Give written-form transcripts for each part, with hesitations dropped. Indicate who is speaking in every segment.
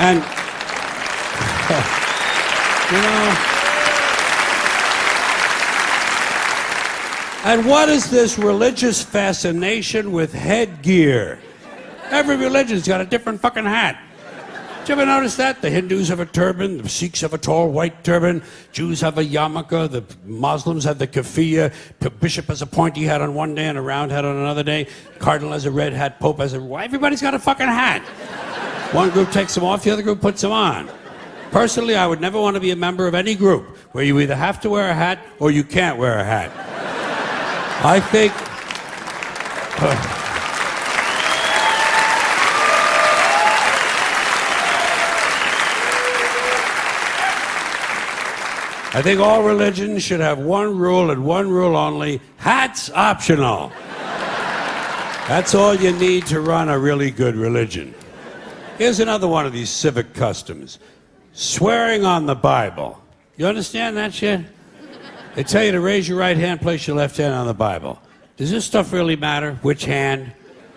Speaker 1: And, you know, and what is this religious fascination with headgear? Every religion's got a different fucking hat. Did you ever notice that? The Hindus have a turban, the Sikhs have a tall white turban, Jews have a yarmulke, the Muslims have the keffiyeh, the bishop has a pointy hat on one day and a round hat on another day, Cardinal has a red hat, Pope has a... Everybody's got a fucking hat. One group takes them off, the other group puts them on. Personally, I would never want to be a member of any group where you either have to wear a hat or you can't wear a hat. I think... I think all religions should have one rule and one rule only: hats optional. That's all you need to run a really good religion. Here's another one of these civic customs: swearing on the Bible. You understand that shit? They tell you to raise your right hand, place your left hand on the Bible. Does this stuff really matter? Which hand?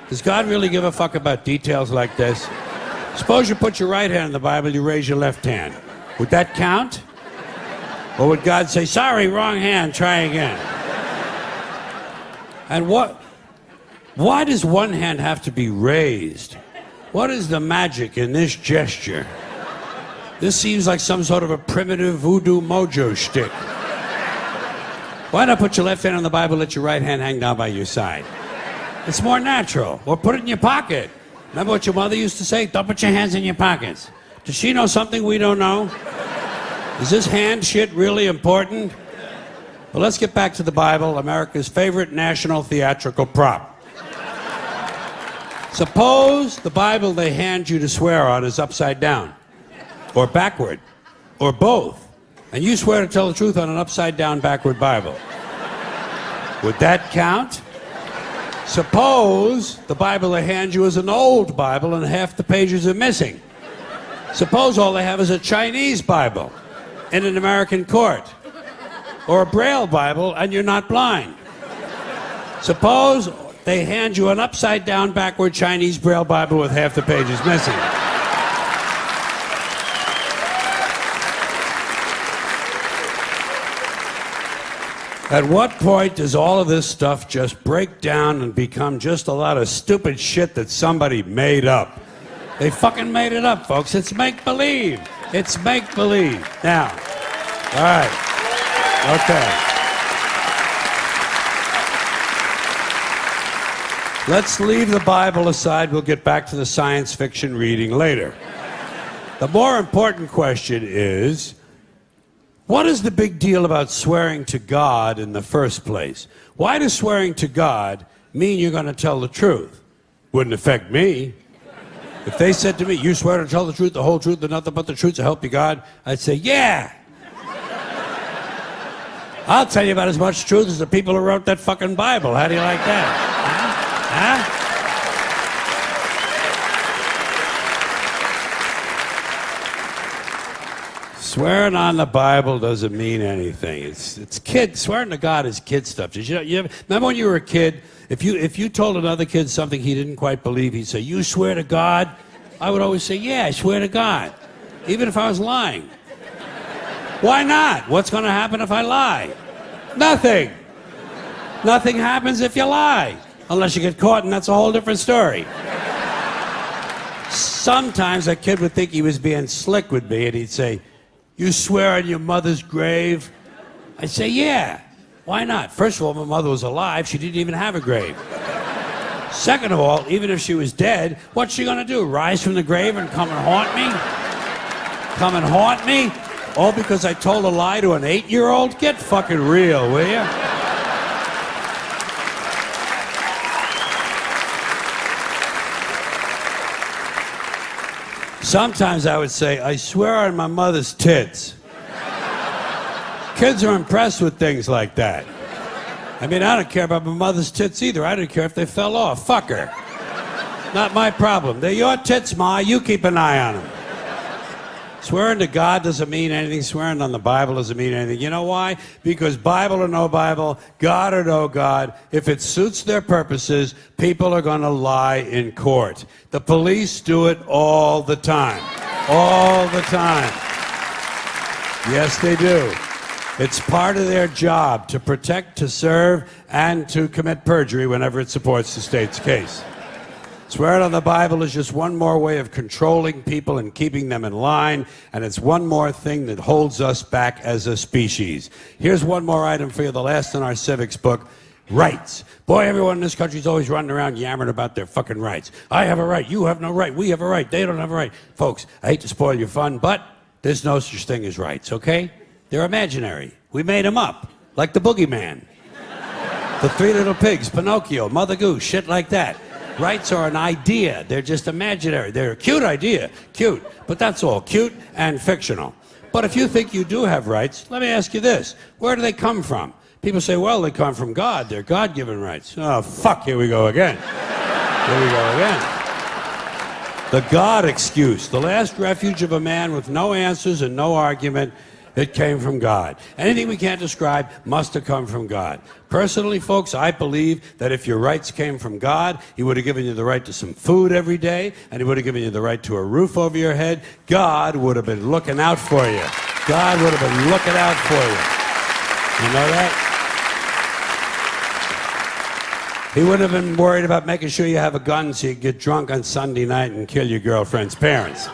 Speaker 1: Does God really give a fuck about details like this? Suppose you put your right hand on the Bible, you raise your left hand. Would that count? Or would God say, sorry, wrong hand, try again? And why does one hand have to be raised? What is the magic in this gesture? This seems like some sort of a primitive voodoo mojo shtick. Why not put your left hand on the Bible, let your right hand hang down by your side? It's more natural. Or put it in your pocket. Remember what your mother used to say? Don't put your hands in your pockets. Does she know something we don't know? Is this hand shit really important? Well, let's get back to the Bible, America's favorite national theatrical prop. Suppose the Bible they hand you to swear on is upside down, or backward, or both, and you swear to tell the truth on an upside down, backward Bible. Would that count? Suppose the Bible they hand you is an old Bible and half the pages are missing. Suppose all they have is a Chinese Bible in an American court, or a Braille Bible and you're not blind. Suppose they hand you an upside down, backward Chinese Braille Bible with half the pages missing. At what point does all of this stuff just break down and become just a lot of stupid shit that somebody made up? They fucking made it up, folks. It's make-believe. It's make-believe. Now, all right. Okay. Let's leave the Bible aside. We'll get back to the science fiction reading later. The more important question is, what is the big deal about swearing to God in the first place? Why does swearing to God mean you're going to tell the truth? Wouldn't affect me. If they said to me, you swear to tell the truth, the whole truth, and nothing but the truth to help you God, I'd say, yeah. I'll tell you about as much truth as the people who wrote that fucking Bible. How do you like that? Huh? Swearing on the Bible doesn't mean anything. It's kid. Swearing to God is kid stuff. Did you remember when you were a kid? If you told another kid something he didn't quite believe, he'd say, "You swear to God?" I would always say, "Yeah, I swear to God," even if I was lying. Why not? What's going to happen if I lie? Nothing. Nothing happens if you lie, unless you get caught, and that's a whole different story. Sometimes a kid would think he was being slick with me, and he'd say, "You swear on your mother's grave?" I'd say, "Yeah. Why not? First of all, my mother was alive. She didn't even have a grave. Second of all, even if she was dead, what's she gonna do? Rise from the grave and come and haunt me? Come and haunt me? All because I told a lie to an 8-year-old? Get fucking real, will you?" Sometimes I would say, "I swear on my mother's tits." Kids are impressed with things like that. I mean, I don't care about my mother's tits either. I don't care if they fell off. Fuck her. Not my problem. They're your tits, Ma. You keep an eye on them. Swearing to God doesn't mean anything. Swearing on the Bible doesn't mean anything. You know why? Because Bible or no Bible, God or no God, if it suits their purposes, people are going to lie in court. The police do it all the time. All the time. Yes, they do. It's part of their job to protect, to serve, and to commit perjury whenever it supports the state's case. Swearing on the Bible is just one more way of controlling people and keeping them in line, and it's one more thing that holds us back as a species. Here's one more item for you, the last in our civics book. Rights. Boy, everyone in this country is always running around yammering about their fucking rights. I have a right, you have no right, we have a right, they don't have a right. Folks, I hate to spoil your fun, but there's no such thing as rights, okay? They're imaginary. We made them up, like the boogeyman. The Three Little Pigs, Pinocchio, Mother Goose, shit like that. Rights are an idea. They're just imaginary. They're a cute idea. Cute. But that's all. Cute and fictional. But if you think you do have rights, let me ask you this. Where do they come from? People say, well, they come from God. They're God-given rights. Oh, fuck, here we go again. Here we go again. The God excuse. The last refuge of a man with no answers and no argument. It came from God. Anything we can't describe must have come from God. Personally, folks, I believe that if your rights came from God, He would have given you the right to some food every day, and He would have given you the right to a roof over your head. God would have been looking out for you. God would have been looking out for you. You know that? He wouldn't have been worried about making sure you have a gun so you get drunk on Sunday night and kill your girlfriend's parents.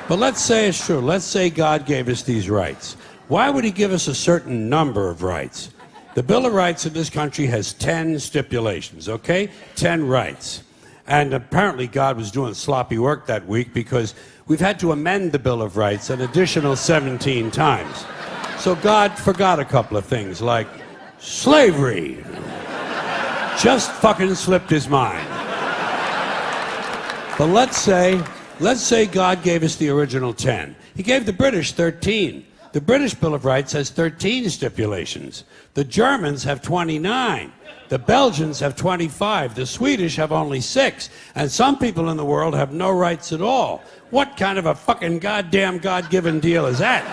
Speaker 1: But let's say it's true. Let's say God gave us these rights. Why would He give us a certain number of rights? The Bill of Rights in this country has 10 stipulations, okay? 10 rights. And apparently God was doing sloppy work that week because we've had to amend the Bill of Rights an additional 17 times. So God forgot a couple of things like slavery. Just fucking slipped His mind. But let's say God gave us the original 10. He gave the British 13. The British Bill of Rights has 13 stipulations. The Germans have 29. The Belgians have 25. The Swedish have only 6. And some people in the world have no rights at all. What kind of a fucking goddamn God-given deal is that?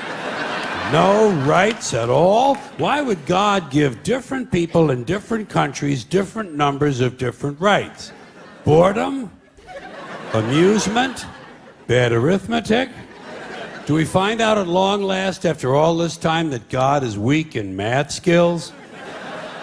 Speaker 1: No rights at all? Why would God give different people in different countries different numbers of different rights? Boredom? Amusement? Bad arithmetic? Do we find out at long last, after all this time, that God is weak in math skills?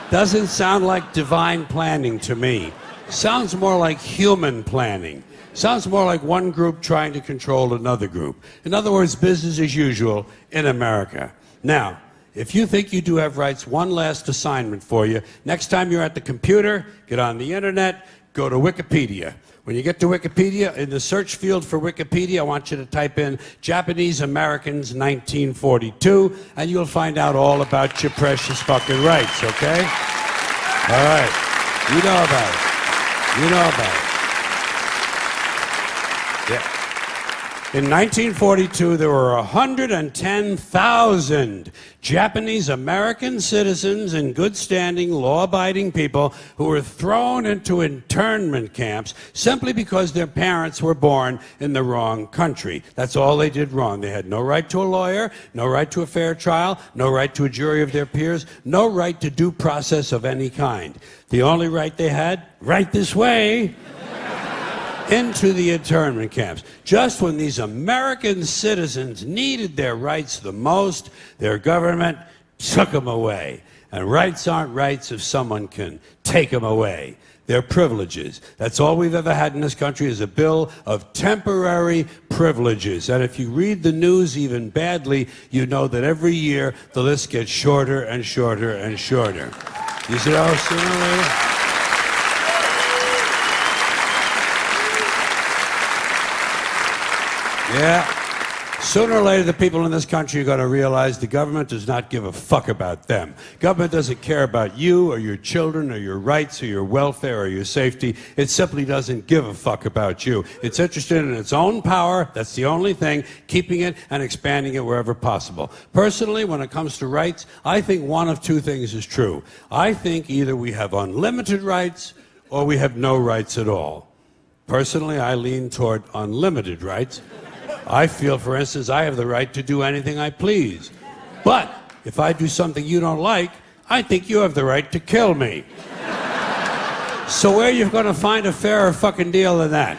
Speaker 1: Doesn't sound like divine planning to me. Sounds more like human planning. Sounds more like one group trying to control another group. In other words, business as usual in America. Now, if you think you do have rights, one last assignment for you. Next time you're at the computer, get on the internet, go to Wikipedia. When you get to Wikipedia, in the search field for Wikipedia, I want you to type in Japanese Americans 1942, and you'll find out all about your precious fucking rights, okay? All right. You know about it. You know about it. Yeah. In 1942, there were 110,000 Japanese American citizens in good standing, law-abiding people who were thrown into internment camps simply because their parents were born in the wrong country. That's all they did wrong. They had no right to a lawyer, no right to a fair trial, no right to a jury of their peers, no right to due process of any kind. The only right they had, right this way, into the internment camps. Just when these American citizens needed their rights the most, their government took them away. And rights aren't rights if someone can take them away. They're privileges. That's all we've ever had in this country is a bill of temporary privileges. And if you read the news even badly, you know that every year the list gets shorter and shorter and shorter. You see how sooner or later? Yeah. Sooner or later, the people in this country are going to realize the government does not give a fuck about them. Government doesn't care about you or your children or your rights or your welfare or your safety. It simply doesn't give a fuck about you. It's interested in its own power. That's the only thing, keeping it and expanding it wherever possible. Personally, when it comes to rights, I think one of two things is true. I think either we have unlimited rights or we have no rights at all. Personally, I lean toward unlimited rights. I feel, for instance, I have the right to do anything I please. But if I do something you don't like, I think you have the right to kill me. So where are you going to find a fairer fucking deal than that?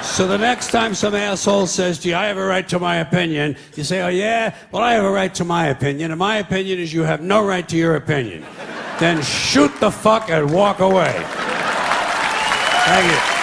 Speaker 1: So the next time some asshole says to you, I have a right to my opinion, you say, oh yeah, well I have a right to my opinion, and my opinion is you have no right to your opinion. Then shoot the fuck and walk away. Thank you.